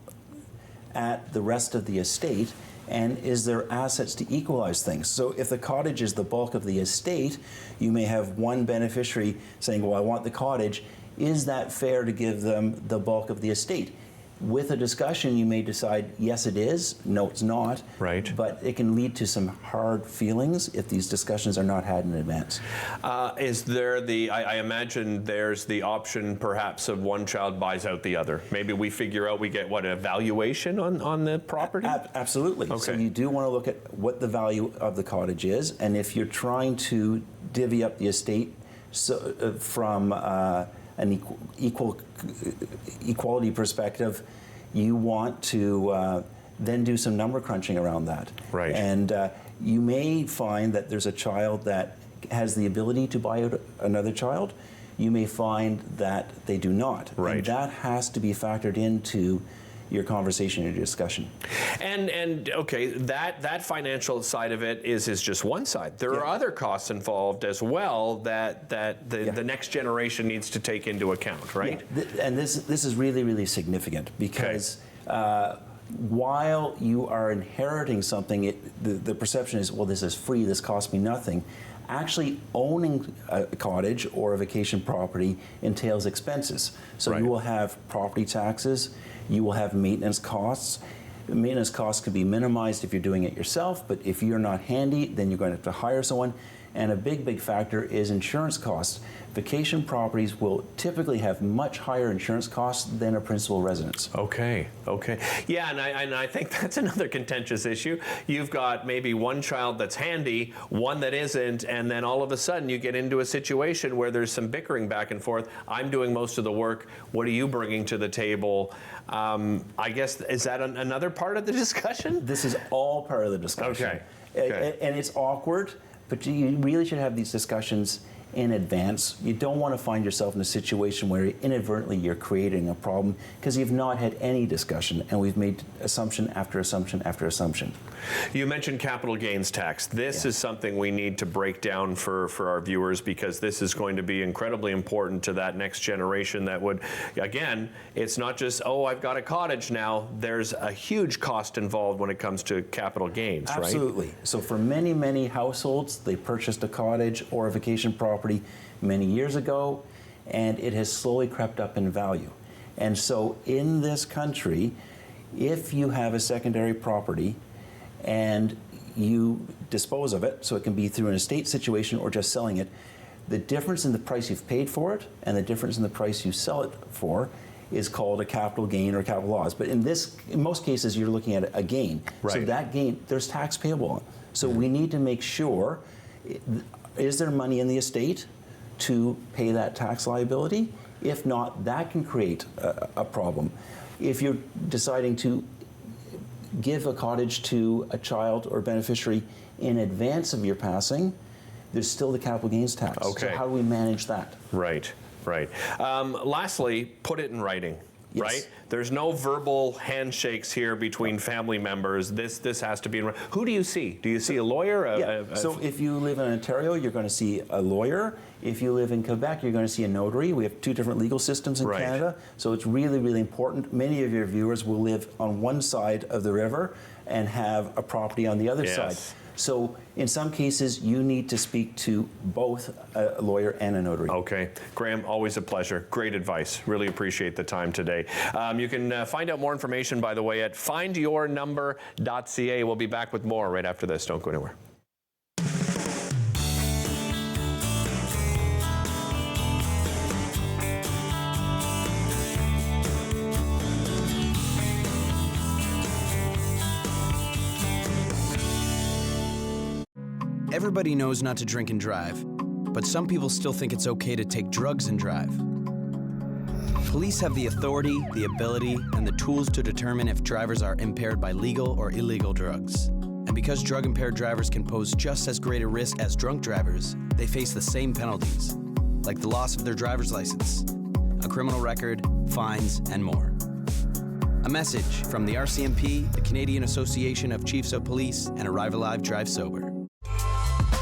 at the rest of the estate, and is there assets to equalize things? So if the cottage is the bulk of the estate, you may have 1 beneficiary saying, well, I want the cottage. Is that fair to give them the bulk of the estate? With a discussion, you may decide, yes, it is, no, it's not. Right. But it can lead to some hard feelings if these discussions are not had in advance. Is there I imagine there's the option perhaps of 1 child buys out the other. Maybe we figure out, we get, what, a valuation on the property? Absolutely. Okay. So you do want to look at what the value of the cottage is, and if you're trying to divvy up the estate from an equality perspective, you want to then do some number crunching around that. Right. And you may find that there's a child that has the ability to buy out another child. You may find that they do not. Right. And that has to be factored into your conversation and your discussion. And okay, that financial side of it is just one side. There are other costs involved as well that the next generation needs to take into account, right? Yeah. And this is really, really significant, because while you are inheriting something, the perception is, well, this is free, this costs me nothing. Actually owning a cottage or a vacation property entails expenses. So you will have property taxes, you will have maintenance costs. Maintenance costs can be minimized if you're doing it yourself, but if you're not handy, then you're going to have to hire someone. And a big factor is insurance costs. Vacation properties will typically have much higher insurance costs than a principal residence. Okay. Yeah, and I think that's another contentious issue. You've got maybe one child that's handy, one that isn't, and then all of a sudden you get into a situation where there's some bickering back and forth. I'm doing most of the work. What are you bringing to the table? I guess, is that another part of the discussion? This is all part of the discussion. Okay. And it's awkward, but you really should have these discussions in advance. You don't want to find yourself in a situation where inadvertently you're creating a problem because you've not had any discussion and we've made assumption after assumption after assumption. You mentioned capital gains tax. This is something we need to break down for our viewers because this is going to be incredibly important to that next generation that would, again, it's not just, oh, I've got a cottage now. There's a huge cost involved when it comes to capital gains, right? Absolutely. So for many households, they purchased a cottage or a vacation property many years ago, and it has slowly crept up in value. And so in this country, if you have a secondary property and you dispose of it, so it can be through an estate situation or just selling it, the difference in the price you've paid for it and the difference in the price you sell it for is called a capital gain or capital loss. But in most cases, you're looking at a gain. Right. So that gain, there's tax payable on. So we need to make sure, is there money in the estate to pay that tax liability? If not, that can create a problem. If you're deciding to give a cottage to a child or beneficiary in advance of your passing, there's still the capital gains tax. Okay. So how do we manage that? Right. Lastly, put it in writing. Yes. Right? There's no verbal handshakes here between family members. This has to be in writing. Who do you see? Do you see a lawyer? So if you live in Ontario, you're going to see a lawyer. If you live in Quebec, you're going to see a notary. We have two different legal systems in Canada, so it's really important. Many of your viewers will live on one side of the river and have a property on the other side. So in some cases, you need to speak to both a lawyer and a notary. Okay. Graham, always a pleasure. Great advice. Really appreciate the time today. You can find out more information, by the way, at findyournumber.ca. We'll be back with more right after this. Don't go anywhere. Everybody knows not to drink and drive, but some people still think it's okay to take drugs and drive. Police have the authority, the ability, and the tools to determine if drivers are impaired by legal or illegal drugs. And because drug-impaired drivers can pose just as great a risk as drunk drivers, they face the same penalties, like the loss of their driver's license, a criminal record, fines, and more. A message from the RCMP, the Canadian Association of Chiefs of Police, and Arrive Alive, Drive Sober.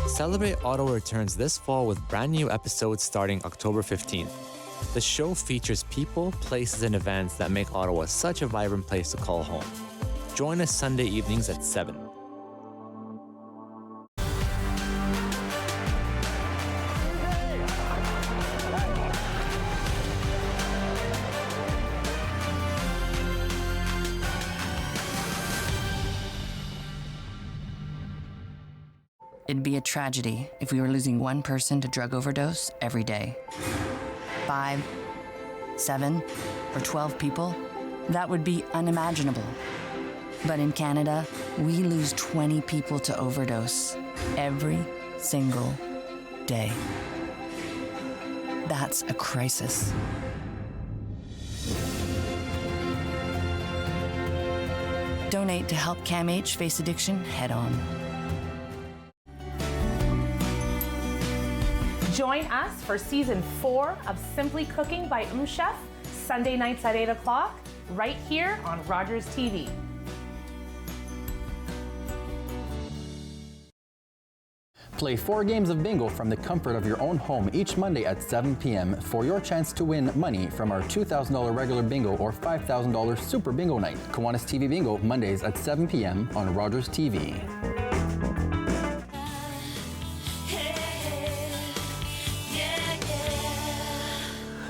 Celebrate Ottawa returns this fall with brand new episodes starting October 15th. The show features people, places, and events that make Ottawa such a vibrant place to call home. Join us Sunday evenings at 7. It'd be a tragedy if we were losing one person to drug overdose every day. 5, 7, or 12 people, that would be unimaginable. But in Canada, we lose 20 people to overdose every single day. That's a crisis. Donate to help CAMH face addiction head on. Join us for season 4 of Simply Cooking by Chef, Sunday nights at 8 o'clock, right here on Rogers TV. Play 4 games of bingo from the comfort of your own home each Monday at 7 p.m. for your chance to win money from our $2,000 regular bingo or $5,000 super bingo night. Kiwanis TV Bingo, Mondays at 7 p.m. on Rogers TV.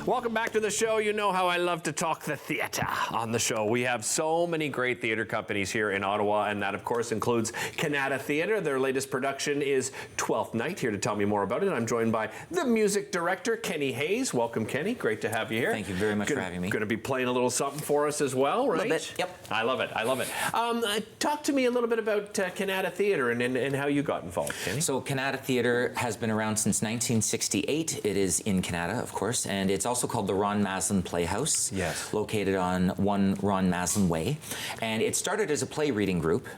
Welcome back to the show. You know how I love to talk the theatre on the show. We have so many great theatre companies here in Ottawa, and that, of course, includes Canada Theatre. Their latest production is 12th Night. Here to tell me more about it, I'm joined by the music director, Kenny Hayes. Welcome, Kenny. Great to have you here. Thank you very much for having me. Going to be playing a little something for us as well, right? A little bit, yep. I love it. I love it. Talk to me a little bit about Canada Theatre and how you got involved, Kenny. So Canada Theatre has been around since 1968. It is in Canada, of course, and it's also called the Ron Maslin Playhouse, yes, located on 1 Ron Maslin Way. And it started as a play reading group,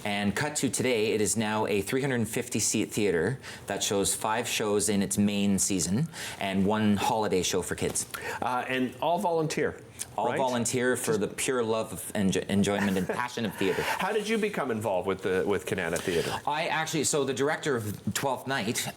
and cut to today, it is now a 350-seat theater that shows 5 shows in its main season and 1 holiday show for kids. And all volunteer. All right? volunteer for the pure love of enjoyment and passion of theater. How did you become involved with Canada Theatre? So the director of 12th Night,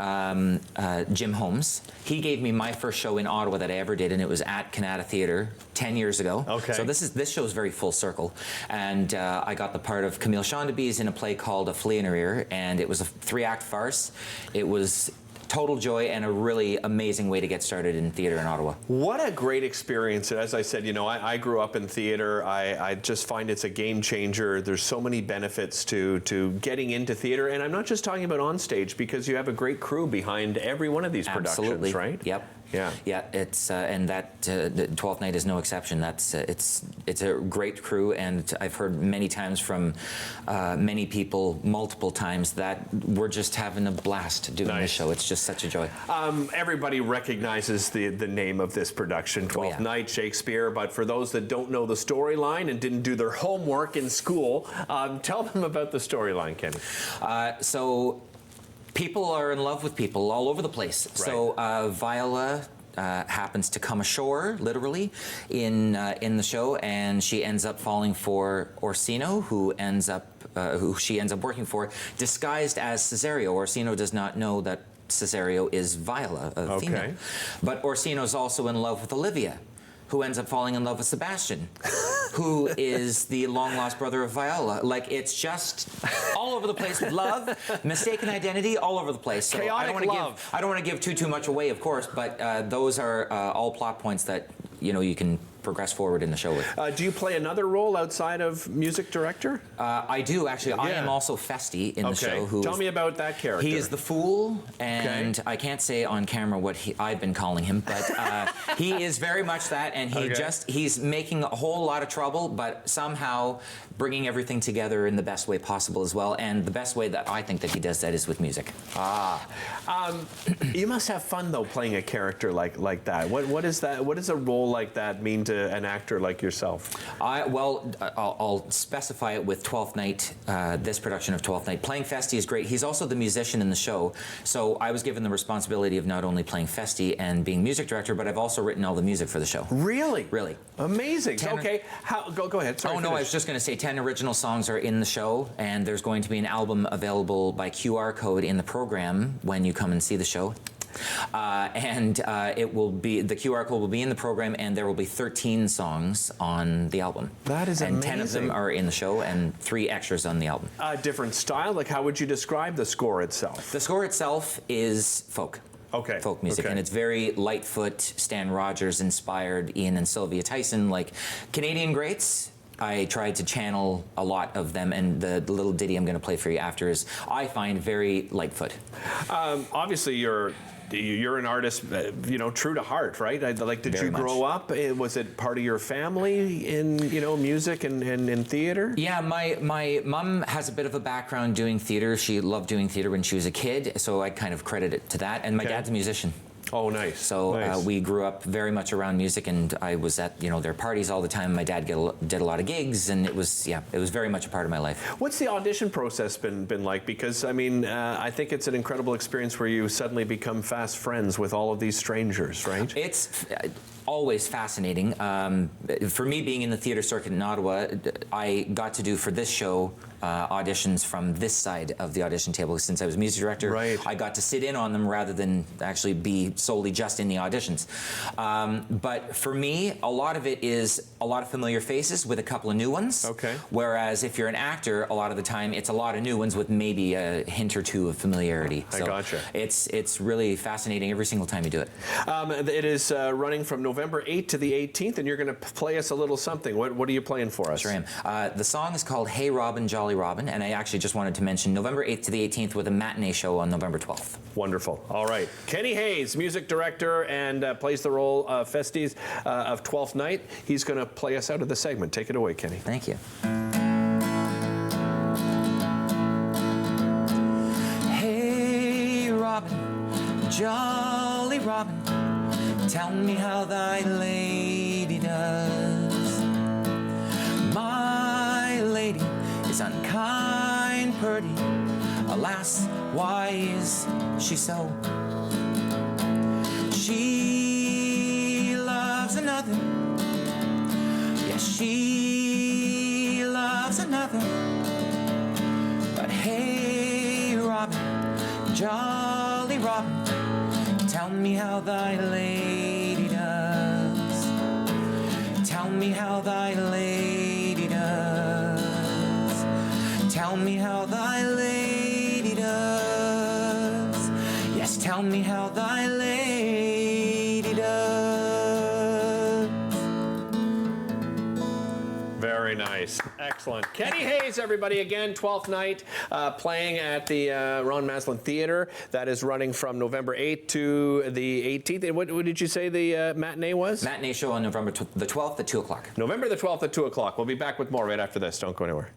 Jim Holmes, he gave me my first show in Ottawa that I ever did, and it was at Canada Theatre 10 years ago. Okay. So this show is very full circle, and I got the part of Camille Chaundeby's in a play called A Flea in Her Ear, and it was a 3-act farce. It was total joy and a really amazing way to get started in theater in Ottawa. What a great experience. As I said, you know, I grew up in theater. I just find it's a game changer. There's so many benefits to getting into theater, and I'm not just talking about on stage, because you have a great crew behind every one of these productions, right? Yep. Yeah. Yeah, it's and that the 12th Night is no exception. That's it's a great crew, and I've heard many times from many people, multiple times, that we're just having a blast doing this show. It's just such a joy. Everybody recognizes the name of this production, 12th Night, Shakespeare, but for those that don't know the storyline and didn't do their homework in school, tell them about the storyline, Kenny. So people are in love with people all over the place. Right. So Viola happens to come ashore, literally, in the show, and she ends up falling for Orsino, who she ends up working for, disguised as Cesario. Orsino does not know that Cesario is Viola, a female. But Orsino's also in love with Olivia, who ends up falling in love with Sebastian, who is the long-lost brother of Viola. Like, it's just all over the place with love, mistaken identity, all over the place. So chaotic love. I don't want to give too much away, of course, but those are all plot points that, you know, you can progress forward in the show with. Do you play another role outside of music director? I do, actually. Yeah. I am also Festi in the show. Tell me about that character. He is the fool, and I can't say on camera what I've been calling him, but he is very much that, and he's making a whole lot of trouble, but somehow bringing everything together in the best way possible as well, and the best way that I think that he does that is with music. You must have fun, though, playing a character like that. What is that? What does a role like that mean to an actor like yourself? I'll specify it with 12th Night, this production of 12th Night. Playing Festi is great. He's also the musician in the show, so I was given the responsibility of not only playing Festi and being music director, but I've also written all the music for the show. Really? Really. Amazing. Okay, go ahead. Sorry, I was just going to say 10 original songs are in the show, and there's going to be an album available by QR code in the program when you come and see the show. It will be, the QR code will be in the program, and there will be 13 songs on the album. That is amazing. And 10 of them are in the show, and 3 extras on the album. Different style? Like, how would you describe the score itself? The score itself is folk. Okay. Folk music, and it's very Lightfoot, Stan Rogers inspired, Ian and Sylvia Tyson, like Canadian greats. I tried to channel a lot of them, and the little ditty I'm going to play for you after is, I find, very Lightfoot. Obviously, you're an artist, you know, true to heart, right? Like, did you grow up? Was it part of your family in, you know, music and in theater? Yeah, my mom has a bit of a background doing theater. She loved doing theater when she was a kid, so I kind of credit it to that. And my dad's a musician. Oh, nice. So we grew up very much around music, and I was at, you know, their parties all the time. My dad did a lot of gigs, and it was very much a part of my life. What's the audition process been like? Because, I mean, I think it's an incredible experience where you suddenly become fast friends with all of these strangers, right? It's always fascinating. For me, being in the theatre circuit in Ottawa, I got to do for this show auditions from this side of the audition table. Since I was music director, I got to sit in on them rather than actually be solely just in the auditions. But for me, a lot of it is a lot of familiar faces with a couple of new ones. Okay. Whereas if you're an actor, a lot of the time it's a lot of new ones with maybe a hint or two of familiarity. I gotcha. It's really fascinating every single time you do it. It is running from November 8th to the 18th, and you're going to play us a little something. What are you playing for us? Sure am. The song is called Hey Robin, Jolly Robin, and I actually just wanted to mention November 8th to the 18th with a matinee show on November 12th. Wonderful. All right. Kenny Hayes, music director, and plays the role of Festies of Twelfth Night. He's going to play us out of the segment. Take it away, Kenny. Thank you. Hey Robin, Jolly Robin, tell me how thy lady does. My lady is unkind, purdy. Alas, why is she so? She loves another. Yes, she loves another. But hey, Robin, Jolly Robin, tell me how thy lady does. Tell me how thy lady does. Tell me how thy lady does. Yes, tell me how thy lady does. Very nice. Excellent. Kenny Hayes, everybody, again, 12th night, playing at the Ron Maslin Theatre. That is running from November 8th to the 18th. And what did you say the matinee was? Matinee show on November the 12th at 2 o'clock. November the 12th at 2 o'clock. We'll be back with more right after this. Don't go anywhere.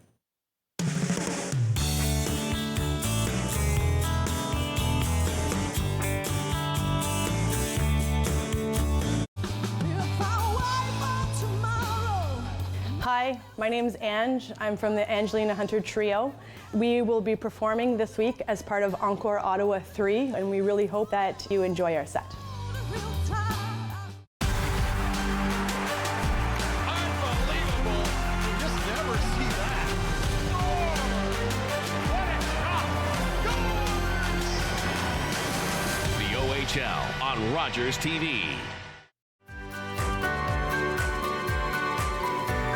Hi, my name's Ange. I'm from the Angelina Hunter Trio. We will be performing this week as part of Encore Ottawa 3, and we really hope that you enjoy our set. The OHL on Rogers TV.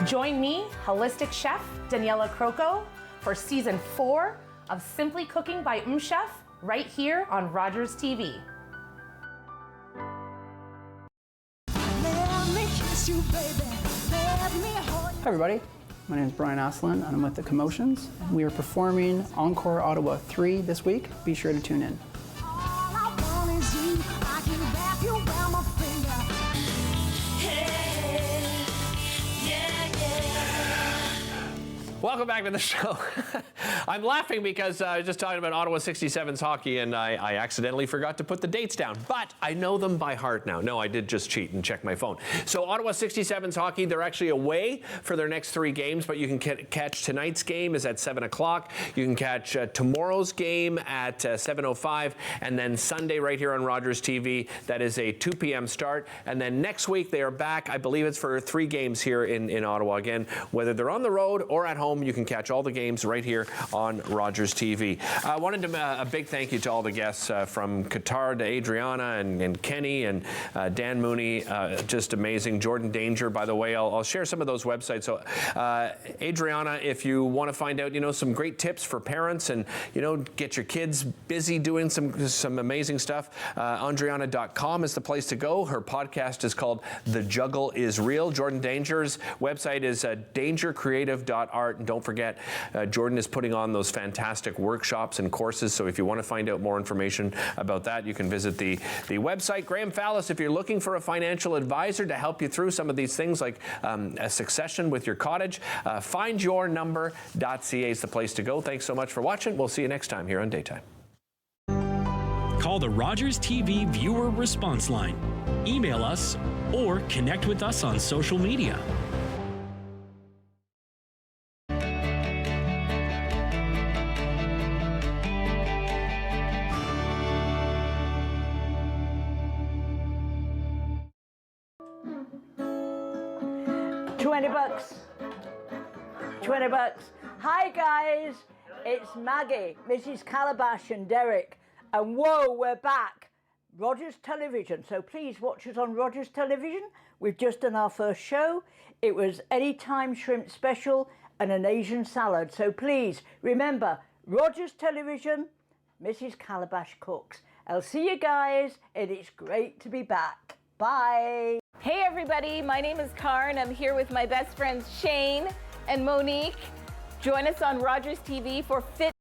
Join me, holistic chef Daniela Croco, for season 4 of Simply Cooking by Chef, right here on Rogers TV. Hi everybody, my name is Brian Asselin and I'm with the Commotions. We are performing Encore Ottawa 3 this week. Be sure to tune in. Welcome back to the show. I'm laughing because I was just talking about Ottawa 67's hockey and I accidentally forgot to put the dates down, but I know them by heart now. No, I did just cheat and check my phone. So Ottawa 67's hockey, they're actually away for their next 3 games, but you can catch tonight's game is at 7 o'clock. You can catch tomorrow's game at 7:05, and then Sunday right here on Rogers TV, that is a 2 p.m. start. And then next week they are back, I believe it's for 3 games here in Ottawa again. Whether they're on the road or at home, you can catch all the games right here on Rogers TV. I wanted to a big thank you to all the guests from Qatar to Adriana and Kenny and Dan Mooney, just amazing. Jordan Danger, by the way, I'll share some of those websites. So Adriana, if you want to find out, some great tips for parents and, get your kids busy doing some amazing stuff, Andriana.com is the place to go. Her podcast is called The Juggle is Real. Jordan Danger's website is dangercreative.art. And don't forget, Jordan is putting on those fantastic workshops and courses. So if you want to find out more information about that, you can visit the website. Graham Fallis, if you're looking for a financial advisor to help you through some of these things like a succession with your cottage, findyournumber.ca is the place to go. Thanks so much for watching. We'll see you next time here on Daytime. Call the Rogers TV viewer response line, email us, or connect with us on social media. 20 bucks. 20 bucks. Hi guys, it's Maggie, Mrs. Calabash and Derek. And whoa, we're back. Rogers Television, so please watch us on Rogers Television. We've just done our first show. It was Anytime Shrimp Special and an Asian salad. So please, remember, Rogers Television, Mrs. Calabash cooks. I'll see you guys, and it's great to be back. Bye. Hey everybody, my name is Karen. I'm here with my best friends Shane and Monique. Join us on Rogers TV for Fit